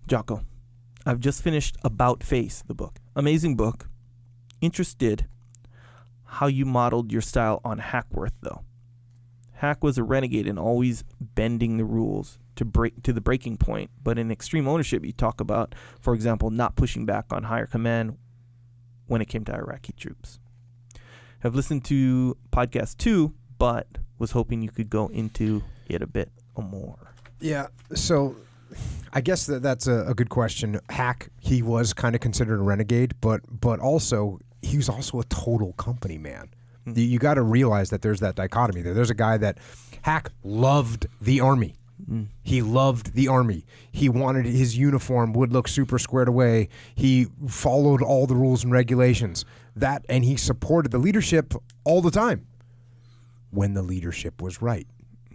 Jocko, I've just finished About Face, the book. Amazing book. Interested how you modeled your style on Hackworth, though. Hack was a renegade and always bending the rules to the breaking point. But in Extreme Ownership, you talk about, for example, not pushing back on higher command when it came to Iraqi troops. I've listened to podcast 2, but was hoping you could go into it a bit more. Yeah, so I guess that's a good question. Hack, he was kind of considered a renegade, but also he was also a total company man. Mm-hmm. You got to realize that there's that dichotomy there. There's a guy that Hack loved the Army. Mm. He loved the Army. He wanted his uniform would look super squared away. He followed all the rules and regulations. And he supported the leadership all the time when the leadership was right.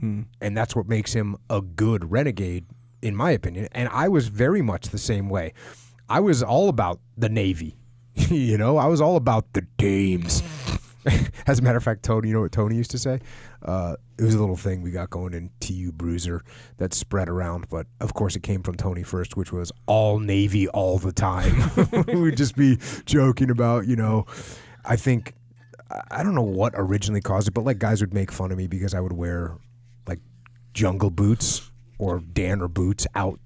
Mm. And that's what makes him a good renegade, in my opinion. And I was very much the same way. I was all about the Navy. I was all about the dames. As a matter of fact, Tony, you know what Tony used to say? It was a little thing we got going in TU Bruiser that spread around, but of course it came from Tony first, which was all Navy all the time. We'd just be joking about, I think, I don't know what originally caused it, but like guys would make fun of me because I would wear like jungle boots or Danner boots out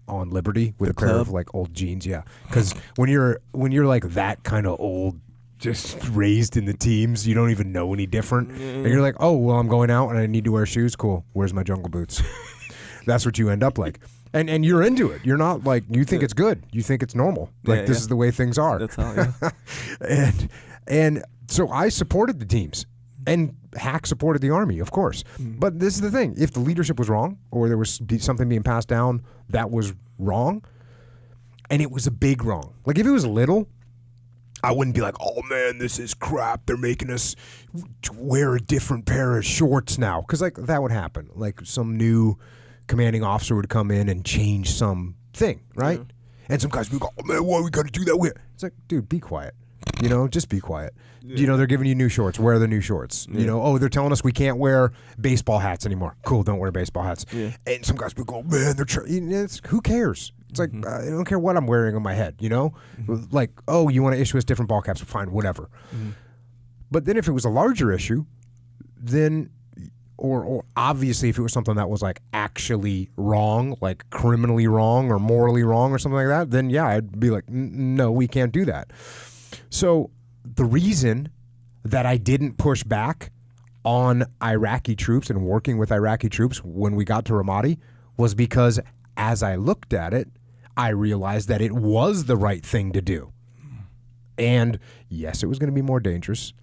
on Liberty with a pair of like old jeans. Yeah. Because when you're like that kind of old, just raised in the teams, you don't even know any different. And you're like, oh, well, I'm going out and I need to wear shoes. Cool. Where's my jungle boots? That's what you end up like. And you're into it. You're not like, you think it's good. You think it's normal. Like this is the way things are. That's how, yeah. And so I supported the teams. And Hack supported the Army, of course. But this is the thing. If the leadership was wrong or there was something being passed down that was wrong, and it was a big wrong. Like if it was little, I wouldn't be like, oh, man, this is crap. They're making us wear a different pair of shorts now. Because, like, that would happen. Like, some new commanding officer would come in and change something, right? Yeah. And some guys would go, oh, man, why we got to do that? It's like, dude, be quiet. Just be quiet. Yeah. They're giving you new shorts. Wear the new shorts. Yeah. They're telling us we can't wear baseball hats anymore. Cool, don't wear baseball hats. Yeah. And some guys would go, man, who cares? It's like, I don't care what I'm wearing on my head, Like, oh, you want to issue us different ball caps? Fine, whatever. Mm-hmm. But then if it was a larger issue, then, or obviously if it was something that was like actually wrong, like criminally wrong or morally wrong or something like that, then yeah, I'd be like, no, we can't do that. So the reason that I didn't push back on Iraqi troops and working with Iraqi troops when we got to Ramadi was because as I looked at it, I realized that it was the right thing to do. And yes, it was going to be more dangerous.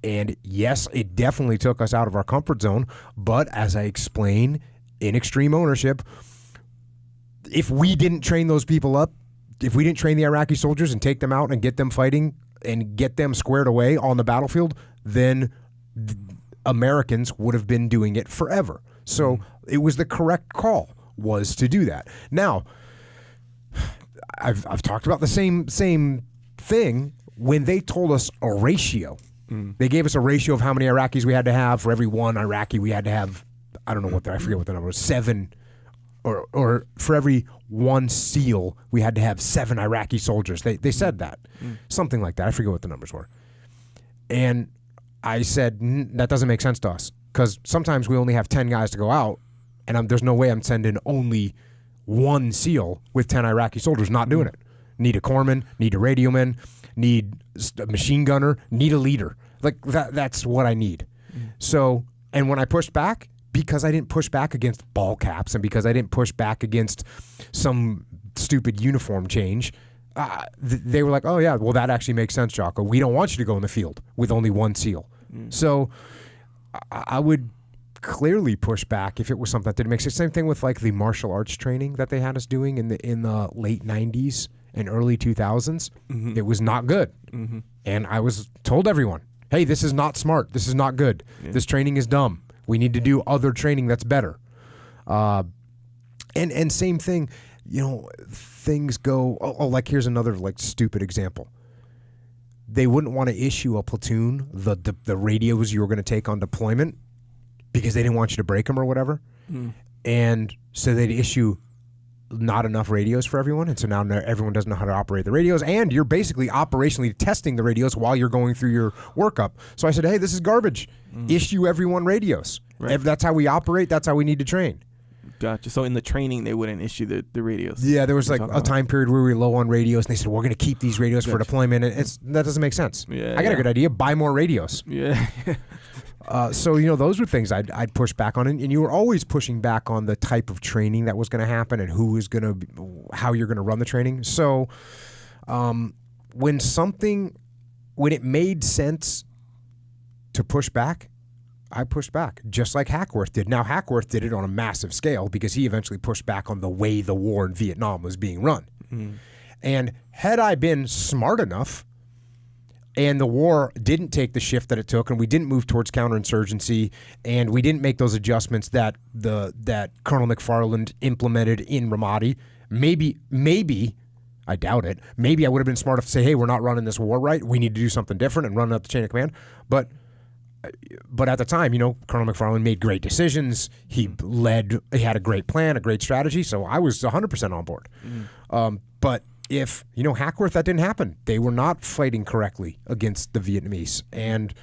And yes, it definitely took us out of our comfort zone. But as I explained in Extreme Ownership, if we didn't train those people up, if we didn't train the Iraqi soldiers and take them out and get them fighting and get them squared away on the battlefield, then Americans would have been doing it forever. So it was the correct call, was to do that. Now, I've talked about the same thing when they told us a ratio. They gave us a ratio of how many Iraqis we had to have. For every one Iraqi, we had to have, I forget what the number was, 7, or for every one SEAL, we had to have 7 Iraqi soldiers. They said that. Something like that. I forget what the numbers were. And I said, that doesn't make sense to us, because sometimes we only have 10 guys to go out, and there's no way I'm sending only one SEAL with 10 Iraqi soldiers. Not doing it. Need a corpsman, need a radioman, need a machine gunner, need a leader. Like that's what I need. So, and when I pushed back, because I didn't push back against ball caps and because I didn't push back against some stupid uniform change, they were like, oh yeah, well that actually makes sense, Jocko. We don't want you to go in the field with only one SEAL. So I would clearly push back if it was something that didn't make sense. Same thing with like the martial arts training that they had us doing in the late 90s and early 2000s. It was not good. And I was told everyone, hey, this is not smart. This is not good. Yeah. This training is dumb. We need to do other training that's better. And same thing, things go, like here's another like stupid example. They wouldn't want to issue a platoon the radios you were going to take on deployment because they didn't want you to break them or whatever. And so they'd issue not enough radios for everyone, and so now everyone doesn't know how to operate the radios, and you're basically operationally testing the radios while you're going through your workup. So I said, hey, this is garbage. Issue everyone radios. Right. If that's how we operate, that's how we need to train. Gotcha. So in the training, they wouldn't issue the radios. Yeah, there was like a time period where we were low on radios, and they said, we're going to keep these radios for deployment, and that doesn't make sense. Yeah, I got a good idea. Buy more radios. Yeah. So, those were things I'd push back on. And you were always pushing back on the type of training that was going to happen and how you're going to run the training. So when it made sense to push back, I pushed back, just like Hackworth did. Now, Hackworth did it on a massive scale because he eventually pushed back on the way the war in Vietnam was being run. And had I been smart enough, and the war didn't take the shift that it took, and we didn't move towards counterinsurgency, and we didn't make those adjustments that Colonel McFarland implemented in Ramadi, maybe, I doubt it, maybe I would have been smart enough to say, hey, we're not running this war right. We need to do something different and run up the chain of command. But at the time, Colonel McFarland made great decisions. He had a great plan, a great strategy, so I was 100% on board. But if, Hackworth, that didn't happen. They were not fighting correctly against the Vietnamese. And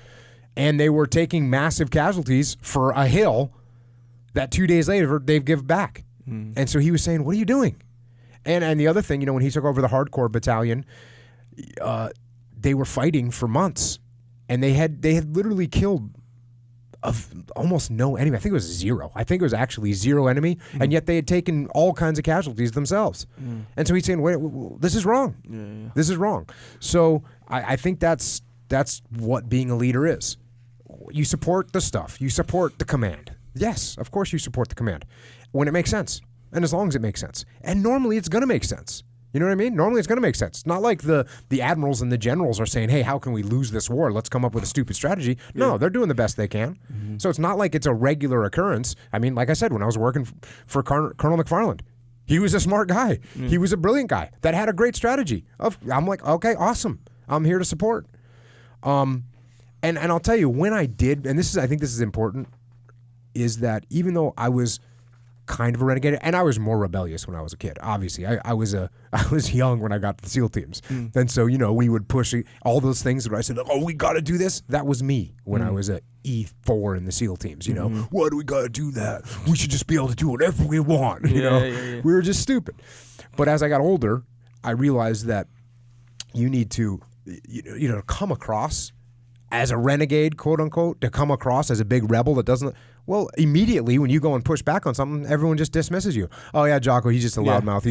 they were taking massive casualties for a hill that 2 days later they've given back. And so he was saying, what are you doing? And the other thing, when he took over the hardcore battalion, they were fighting for months. And they had literally killed almost no enemy. I think it was zero. I think it was actually zero enemy, and yet they had taken all kinds of casualties themselves. And so he's saying, wait, this is wrong. Yeah. This is wrong. So I think that's what being a leader is. You support the stuff. You support the command. Yes, of course you support the command when it makes sense, and as long as it makes sense. And normally it's going to make sense. You know what I mean? Normally it's going to make sense. It's not like the admirals and the generals are saying, hey, how can we lose this war? Let's come up with a stupid strategy. No, they're doing the best they can. So it's not like it's a regular occurrence. I mean, like I said, when I was working for Colonel McFarland, he was a smart guy. He was a brilliant guy that had a great strategy. I'm like, okay, awesome. I'm here to support. And I'll tell you, when I did, and I think this is important, is that even though I was kind of a renegade, and I was more rebellious when I was a kid. Obviously, I was young when I got to the SEAL teams, and so we would push all those things that I said, oh, we got to do this. That was me when I was a E4 in the SEAL teams. Why do we got to do that? We should just be able to do whatever we want. We were just stupid. But as I got older, I realized that you need to come across as a renegade, quote unquote, to come across as a big rebel that doesn't. Well, immediately when you go and push back on something, everyone just dismisses you. Oh yeah, Jocko, he's just a loudmouth.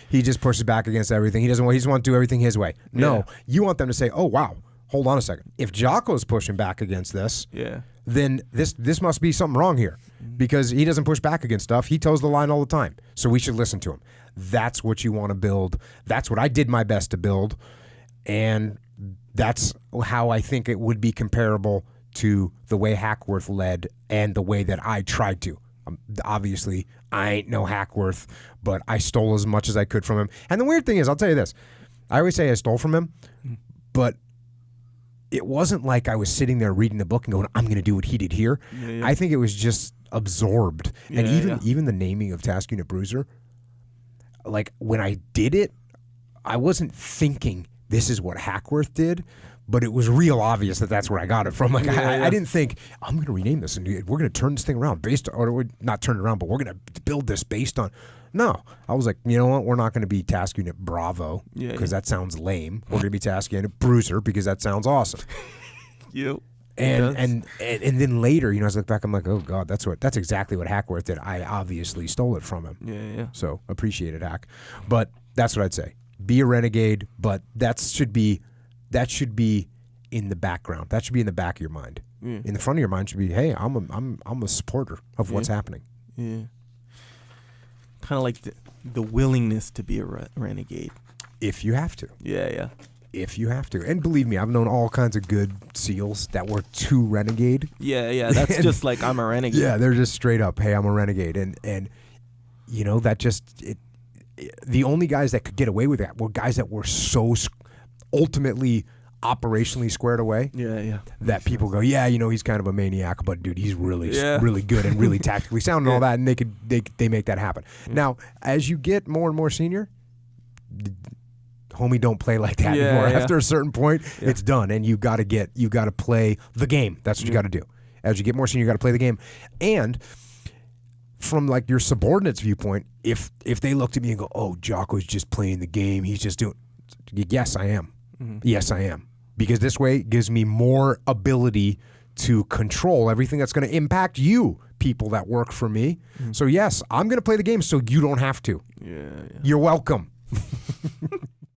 He just pushes back against everything. He just want to do everything his way. No, you want them to say, oh wow, hold on a second. If Jocko's pushing back against this, then this must be something wrong here, because he doesn't push back against stuff. He toes the line all the time. So we should listen to him. That's what you want to build. That's what I did my best to build, and that's how I think it would be comparable to the way Hackworth led and the way that I tried to. Obviously, I ain't no Hackworth, but I stole as much as I could from him. And the weird thing is, I'll tell you this. I always say I stole from him, but it wasn't like I was sitting there reading the book and going, I'm going to do what he did here. I think it was just absorbed. And even the naming of Task Unit Bruiser, like when I did it, I wasn't thinking this is what Hackworth did, but it was real obvious that that's where I got it from. Like I didn't think I'm going to rename this and we're going to turn this thing around or not turn it around, but we're going to build this based on. No, I was like, you know what? We're not going to be Task Unit Bravo because that sounds lame. We're going to be Task Unit Bruiser because that sounds awesome. Yep. And then later, as I look back, I'm like, oh God, that's exactly what Hackworth did. I obviously stole it from him. Yeah. So appreciate it, Hack. But that's what I'd say. Be a renegade, but that should be in the background. That should be in the back of your mind. In the front of your mind should be, hey, I'm a supporter of what's happening. Yeah. Kind of like the willingness to be a renegade. If you have to. Yeah. If you have to. And believe me, I've known all kinds of good SEALs that were too renegade. Yeah. That's just like, I'm a renegade. Yeah, they're just straight up, hey, I'm a renegade. And that just... the only guys that could get away with that were guys that were so ultimately operationally squared away, Yeah. that people go, yeah, he's kind of a maniac, but dude, he's really good and really tactically sound and all that, and they make that happen. Now, as you get more and more senior, homie, don't play like that anymore. After a certain point, it's done, and you got to play the game. That's what you got to do. As you get more senior, you got to play the game. And from like your subordinates' viewpoint, if they looked at me and go, oh, Jocko's just playing the game, he's just doing, yes, I am. Yes, I am. Because this way it gives me more ability to control everything that's going to impact you, people that work for me. So yes, I'm going to play the game so you don't have to. Yeah. You're welcome.